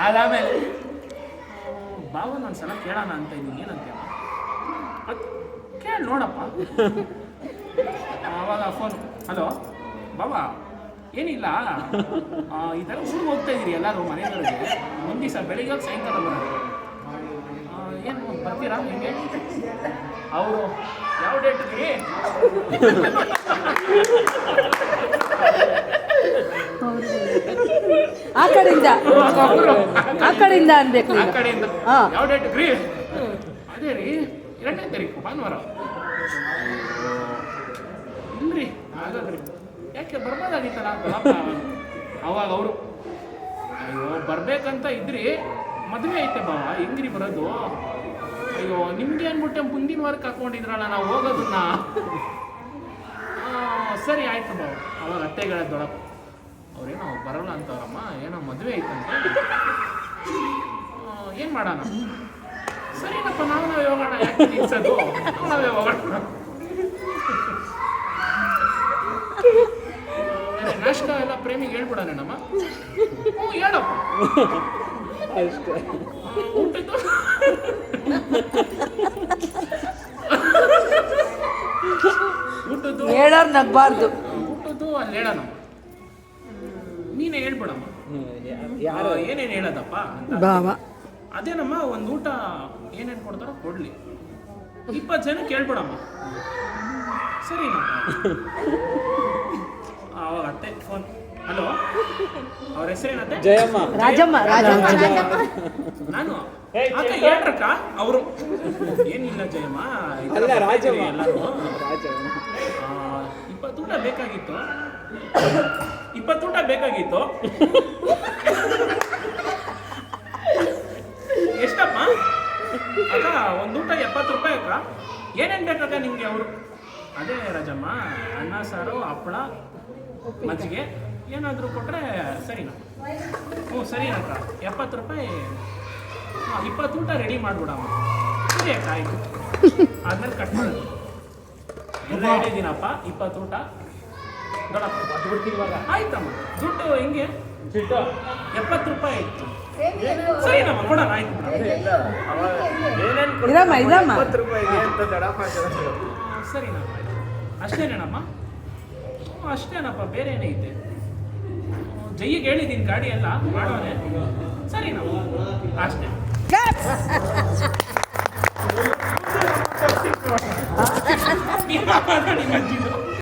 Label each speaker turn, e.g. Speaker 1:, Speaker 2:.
Speaker 1: ಅದಾದಮೇಲೆ ಬಾವನ ಒಂದ್ಸಲ ಕೇಳೋಣ ಅಂತ ಇದ್ದೀನಿ, ಏನಂತ ಕೇಳಿ ನೋಡಪ್ಪ. ಆವಾಗ ಫೋನ್, ಹಲೋ ಬಾಬಾ, ಏನಿಲ್ಲ ಈ ಥರ ಊರಿಗೆ ಹೋಗ್ತಾ ಇದ್ದೀರಿ ಎಲ್ಲರೂ ಮನೆಗಳಿಗೆ, ಒಂದು ದಿವಸ ಬೆಳಿಗ್ಗೆ ಸಾಯಂಕಾಲ ಬರೋದು, ಏನು ಬರ್ತೀರಾ ಹಿಂಗೆ? ಅವರು ಯಾವ ಡೇಟ್ಗೆ?
Speaker 2: ಆ ಕಡೆಯಿಂದ ಅನ್ಬೇಕು.
Speaker 1: ಆ ಕಡೆಯಿಂದ ಯಾವ ಡೇಟ್ಗ್ರಿ? ಅದೇ ರೀ 2ನೇ ತಾರೀಕು ಭಾನುವಾರ. ಇಲ್ರಿ ಹಾಗಾದ್ರಿ ಯಾಕೆ ಬರ್ಬೋದಾಗಿತ್ತಲ್ಲ ಅವಾಗ ಅವರು, ಅಯ್ಯೋ ಬರ್ಬೇಕಂತ ಇದ್ರಿ, ಮದುವೆ ಐತೆ ಬಾವ, ಹೆಂಗ್ರಿ ಬರೋದು? ಅಯ್ಯೋ ನಿಮ್ಗೆ ಅಂದ್ಬಿಟ್ಟೆ ಮುಂದಿನ ವಾರಕ್ಕೆ ಹಾಕೊಂಡಿದ್ರಲ್ಲ ನಾವು ಹೋಗೋದನ್ನ. ಸರಿ ಆಯ್ತು ಬಾವ. ಅವಾಗ ಅತ್ತೆಗಳ ದೊಡ್ಡಪ್ಪ ಅವ್ರೇನೋ ಬರೋಲ್ಲ ಅಂತವ್ರಮ್ಮ, ಏನೋ ಮದುವೆ ಐತಂತೆ, ಏನು ಮಾಡೋಣ? ಸರಿನಪ್ಪ, ನಾವೇ ಹೋಗೋಣ, ಯಾಕೆ ನಿಲ್ಸೋದು, ನಾವೇ ಹೋಗೋಣ. ನಾಷ್ಟ ಎಲ್ಲ ಪ್ರೇಮಿಗೆ ಹೇಳ್ಬಿಡೋಣ. ಹ್ಞೂ ಹೇಳಪ್ಪ. ಊಟದ್ದು ಊಟದ್ದು
Speaker 2: ಹೇಳೋರು ನಗ್ಬಾರ್ದು.
Speaker 1: ಊಟದ್ದು ಅಲ್ಲಿ ಹೇಳೋಣ, ನೀನೇ ಹೇಳ್ಬಿಡಮ್ಮ ಏನೇನು ಹೇಳೋದಪ್ಪ ಅಂತ. ಅದೇನಮ್ಮ ಒಂದು ಊಟ ಏನೇನು ಕೊಡ್ತಾರೋ ಕೊಡ್ಲಿ, 20 ಜನ ಕೇಳ್ಬಿಡಮ್ಮ. ಸರಿನಪ್ಪ. ಅವಾಗ ಅತ್ತೆ ಫೋನ್, ಹಲೋ, ಅವ್ರ ಹೆಸರೇನತ್ತೆ?
Speaker 3: ಜಯಮ್ಮ.
Speaker 2: ರಾಜಮ್ಮ.
Speaker 1: ನಾನು ಅಕ್ಕ ಹೇಳ್ರಕ್ಕ. ಅವರು ಏನಿಲ್ಲ ಜಯಮ್ಮ,
Speaker 3: ರಾಜಮ್ಮ.
Speaker 1: ಎಲ್ಲರೂ 20 ಊಟ ಬೇಕಾಗಿತ್ತು. 20 ಊಟ ಬೇಕಾಗಿತ್ತು. ಎಷ್ಟಪ್ಪ ಅಕ್ಕ? ಒಂದು ಊಟ 70 ರೂಪಾಯಿ ಅಕ್ಕ. ಏನೇನು ಬೇಕಕ್ಕ ನಿಮಗೆ? ಅವರು ಅದೇ ರಾಜಮ್ಮ, ಅನ್ನ ಸಾರು, ಹಪ್ಪಳ, ಮಜ್ಜಿಗೆ ಏನಾದರೂ ಕೊಟ್ಟರೆ ಸರಿನಾ? ಹ್ಞೂ ಸರಿನಕ್ಕ, 70 ರೂಪಾಯಿ. 20 ಊಟ ರೆಡಿ ಮಾಡಿಬಿಡಮ್ಮ. ಸರಿ ಅಕ್ಕ, ಆಯಿತು. ಆದ್ಮೇಲೆ ಕಟ್ ಮಾಡೋದು ಎಲ್ಲ ಹೇಳಿದ್ದೀನಪ್ಪ. 20 ಊಟ ದೊಡ್ಡಪ್ಪ ಇವಾಗ ಆಯ್ತಮ್ಮ. ದುಡ್ಡು ಹಿಂಗೆ 70 ರೂಪಾಯಿ ಆಯ್ತು. ಸರಿನಮ್ಮ, ಕೊಡೋಣ. ಆಯ್ತು ಸರಿನಮ್ಮ, ಅಷ್ಟೇನೇನಮ್ಮ? ಅಷ್ಟೇನಪ್ಪ, ಬೇರೆ ಏನೈತೆ? ಜೈಗೆ ಹೇಳಿದ್ದೀನಿ, ಗಾಡಿ ಎಲ್ಲ ಮಾಡೋನೆ. ಸರಿನಮ್ಮ, ಅಷ್ಟೇ. ನಿಮ್ಮ ಅಜ್ಜಿದು